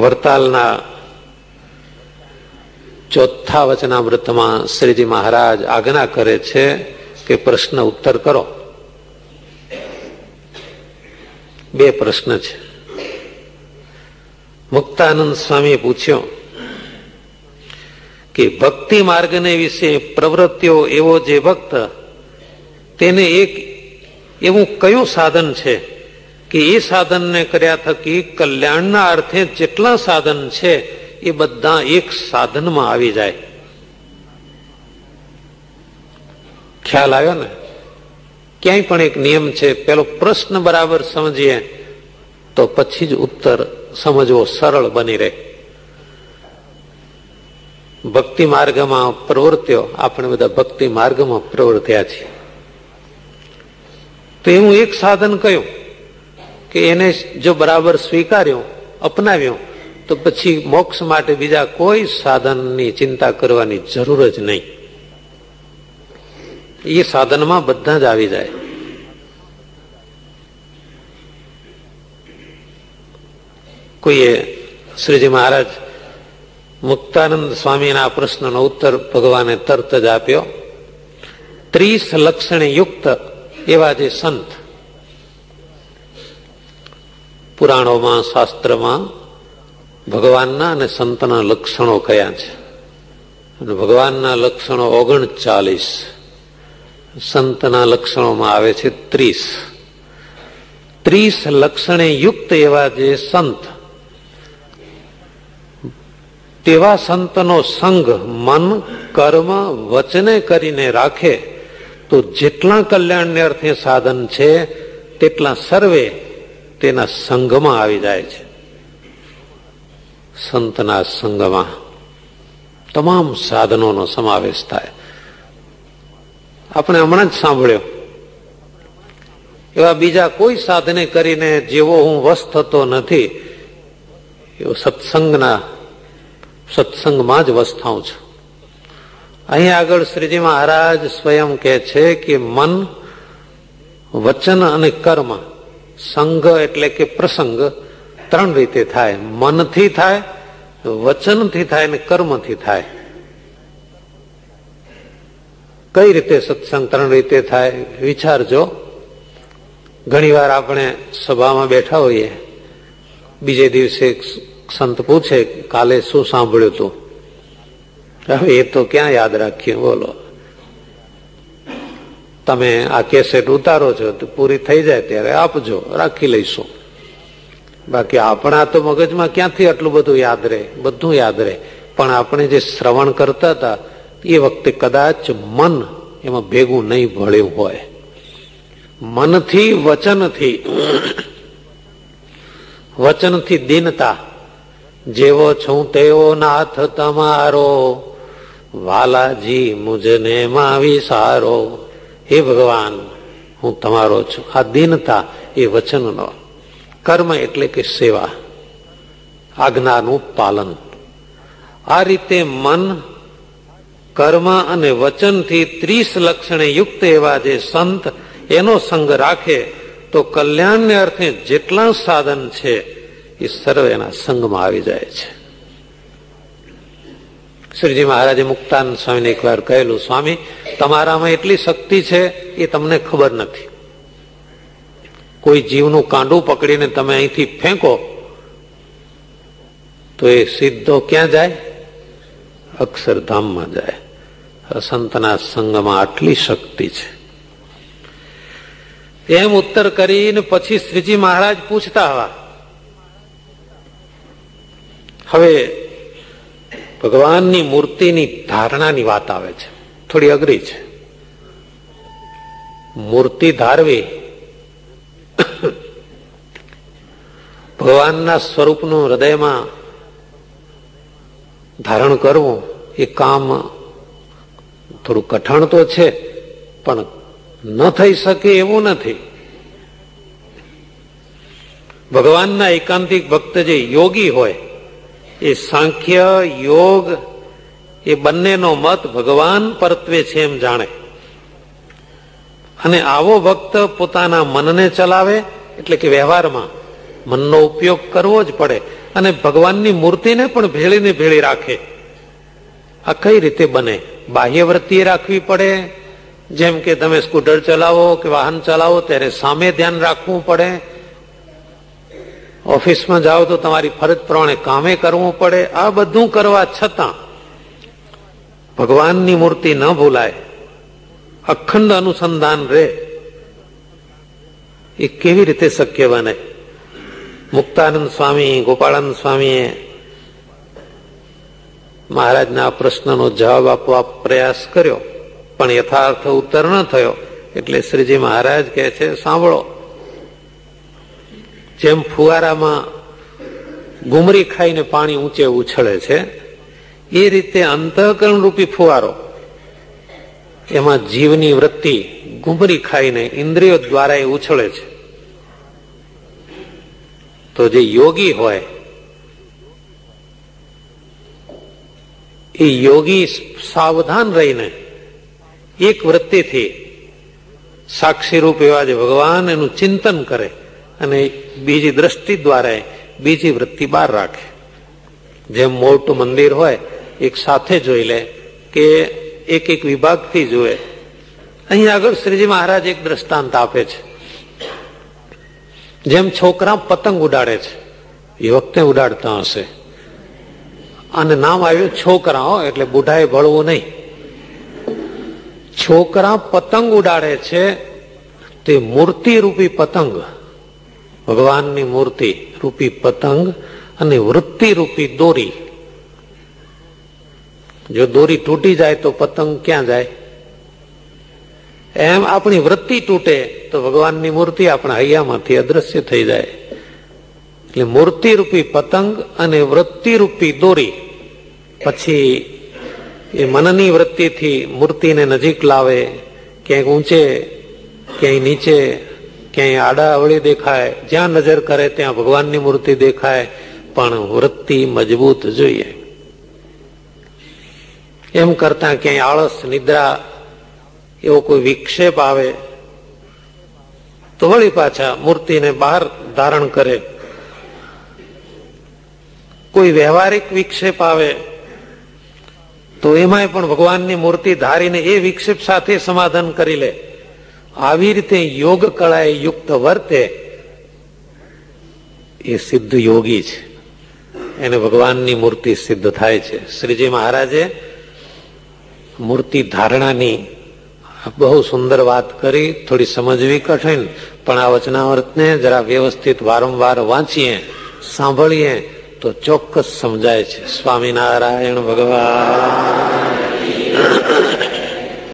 વરતાલના ચોથા વચનામૃતમાં શ્રીજી મહારાજ આજ્ઞા કરે છે કે પ્રશ્ન ઉત્તર કરો. બે પ્રશ્ન છે. મુક્તાનંદ સ્વામીએ પૂછ્યો કે ભક્તિ માર્ગને વિશે પ્રવૃત્તિઓ એવો જે ભક્ત, તેને એક એવું કયું સાધન છે કે એ સાધનને કર્યા થકી કલ્યાણના અર્થે જેટલા સાધન છે એ બધા એક સાધનમાં આવી જાય. ખ્યાલ આવ્યો ને? ક્યાંય પણ એક નિયમ છે, પેલો પ્રશ્ન બરાબર સમજીએ તો પછી જ ઉત્તર સમજવો સરળ બની રહે. ભક્તિ માર્ગમાં પ્રવૃત્તિઓ, આપણે બધા ભક્તિ માર્ગમાં પ્રવર્ત્યા છીએ, તો એવું એક સાધન કયું કે એને જો બરાબર સ્વીકાર્યો, અપનાવ્યો, તો પછી મોક્ષ માટે બીજા કોઈ સાધનની ચિંતા કરવાની જરૂર જ નહીં. એ સાધનમાં બધા જ આવી જાય. કોઈએ શ્રીજી મહારાજ મુક્તાનંદ સ્વામીના પ્રશ્નનો ઉત્તર ભગવાને તરત જ આપ્યો. 30 લક્ષણે યુક્ત એવા જે સંત પુરાણોમાં, શાસ્ત્રમાં ભગવાનના અને સંતના લક્ષણો કયા છે. અને ભગવાનના લક્ષણો 39, સંતના લક્ષણોમાં આવે છે 30. 30 લક્ષણે યુક્ત એવા જે સંત, તેવા સંતનો સંગ મન, કર્મ, વચને કરીને રાખે તો જેટલા કલ્યાણને અર્થે સાધન છે તેટલા સર્વે તેના સંગમાં આવી જાય છે. સંતના સંગમાં તમામ સાધનોનો સમાવેશ થાય. આપણે હમણાં જ સાંભળ્યો, એવા બીજા કોઈ સાધને કરીને જેવો હું વશ થતો નથી, એવો સત્સંગમાં જ વશ થાઉં છું. અહીં આગળ શ્રીજી મહારાજ સ્વયં કહે છે કે મન, વચન અને કર્મ, સંગ એટલે કે પ્રસંગ 3 રીતે થાય. મનથી થાય, વચનથી થાય અને કર્મથી થાય. કઈ રીતે સત્સંગ 3 રીતે થાય વિચારજો. ઘણી વાર આપણે સભામાં બેઠા હોઈએ, બીજે દિવસે સંત પૂછે કાલે શું સાંભળ્યું તું? હવે એ તો ક્યાં યાદ રાખીએ, બોલો. તમે આ કેસેટ ઉતારો છો તો પૂરી થઈ જાય ત્યારે આપજો, રાખી લઈશું. બાકી આપણા તો મગજમાં ક્યાંથી આટલું બધું યાદ રહે? બધું યાદ રહે, પણ આપણે જે શ્રવણ કરતા હતા એ વખતે કદાચ મન એમાં ભેગું નહીં ભળ્યું હોય. મનથી, વચનથી દીનતા, જેવો છું તેવો નાથ તમારો, વાલાજી મુજને માં વિસારો. હે ભગવાન, હું તમારો છું. આ દીનતા એ વચનનો. કર્મ એટલે કે સેવા, આજ્ઞાનું પાલન. આ રીતે મન, કર્મ અને વચનથી 30 લક્ષણે યુક્ત એવા જે સંત એનો સંગ રાખે તો કલ્યાણને અર્થે જેટલા સાધન છે એ સર્વ એના સંગમાં આવી જાય છે. શ્રીજી મહારાજે મુક્તાનંદ સ્વામીને એક વાર કહેલું, સ્વામી તમારામાં એટલી શક્તિ છે એ તમને ખબર નથી. કોઈ જીવનું કાંડું પકડીને તમે અહીંથી ફેંકો તો એ સીધો ક્યાં જાય? અક્ષરધામમાં જાય. સંતના સંગમાં આટલી શક્તિ છે. એમ ઉત્તર કરીને પછી શ્રીજી મહારાજ પૂછતા હવા, હવે ભગવાનની મૂર્તિની ધારણાની વાત આવે છે. થોડી અઘરી છે. મૂર્તિ ધારવી, ભગવાનના સ્વરૂપનું હૃદયમાં ધારણ કરવું એ કામ થોડું કઠણ તો છે, પણ ન થઈ શકે એવું નથી. ભગવાનના એકાંતિક ભક્ત જે યોગી હોય એ સાંખ્ય, યોગ એ બંનેનો મત ભગવાન પરત્વે છે એમ જાણે. અને આવો ભક્ત પોતાના મનને ચલાવે, એટલે કે વ્યવહારમાં મનનો ઉપયોગ કરવો જ પડે. અને ભગવાનની મૂર્તિને પણ ભેળીને ભેળી રાખે. આ કઈ રીતે બને? બાહ્ય વૃત્તિ રાખવી પડે, જેમ કે તમે સ્કૂટર ચલાવો કે વાહન ચલાવો ત્યારે સામે ધ્યાન રાખવું પડે. ઓફિસમાં જાઓ તો તમારી ફરજ પ્રમાણે કામે કરવું પડે. આ બધું કરવા છતાં ભગવાનની મૂર્તિ ન ભૂલાય, અખંડ અનુસંધાન રહે, એ કેવી રીતે શક્ય બને? મુક્તાનંદ સ્વામી, ગોપાળાનંદ સ્વામીએ મહારાજના આ પ્રશ્નનો જવાબ આપવા પ્રયાસ કર્યો, પણ યથાર્થ ઉત્તર ન થયો. એટલે શ્રીજી મહારાજ કહે છે, સાંભળો, જેમ ફુવારામાં ગુમરી ખાઈને પાણી ઊંચે ઉછળે છે, એ રીતે અંતઃકરણ રૂપી ફુવારો, એમાં જીવની વૃત્તિ ગુમરી ખાઈને ઇન્દ્રિયો દ્વારા એ ઉછળે છે. તો જે યોગી હોય એ યોગી સાવધાન રહીને એક વૃત્તિથી સાક્ષી રૂપ એવા જે ભગવાન એનું ચિંતન કરે અને બીજી દ્રષ્ટિ દ્વારા બીજી વૃત્તિ બહાર રાખે. જેમ મોટું મંદિર હોય એક સાથે જોઈ લે કે એક એક વિભાગથી જુએ. અહીં આગળ શ્રીજી મહારાજ એક દ્રષ્ટાંત આપે છે. જેમ છોકરા પતંગ ઉડાડે છે, એ વખતે ઉડાડતા હશે, અને નામ આવ્યું છોકરાઓ, એટલે બુઢાએ ભળવું નહીં. છોકરા પતંગ ઉડાડે છે, તે મૂર્તિ રૂપી પતંગ, ભગવાનની મૂર્તિ રૂપી પતંગ અને વૃત્તિ રૂપી દોરી. જો દોરી તૂટી જાય તો પતંગ ક્યાં જાય? એમ આપણી વૃત્તિ તૂટે તો ભગવાનની મૂર્તિ આપણા હૈયામાંથી અદ્રશ્ય થઈ જાય. એટલે મૂર્તિ રૂપી પતંગ અને વૃત્તિ રૂપી દોરી, પછી એ મનની વૃત્તિથી મૂર્તિને નજીક લાવે, ક્યાંક ઊંચે, ક્યાંય નીચે, ક્યાંય આડા અવળી દેખાય, જ્યાં નજર કરે ત્યાં ભગવાનની મૂર્તિ દેખાય, પણ વૃત્તિ મજબૂત જોઈએ. એમ કરતા ક્યાંય આળસ, નિદ્રા, એવો કોઈ વિક્ષેપ આવે તો વળી પાછા મૂર્તિને બહાર ધારણ કરે. કોઈ વ્યવહારિક વિક્ષેપ આવે તો એમાંય પણ ભગવાનની મૂર્તિ ધારીને એ વિક્ષેપ સાથે સમાધાન કરી લે. આવી રીતે યોગ કળાએ યુક્ત વર્તે એ સિદ્ધ યોગી છે, એને ભગવાનની મૂર્તિ સિદ્ધ થાય છે. શ્રીજી મહારાજે મૂર્તિ ધારણાની બહુ સુંદર વાત કરી, થોડી સમજવી કઠિન, પણ આ વચનામૃતને જરા વ્યવસ્થિત વારંવાર વાંચીએ, સાંભળીએ તો ચોક્કસ સમજાય છે. સ્વામિનારાયણ ભગવાન.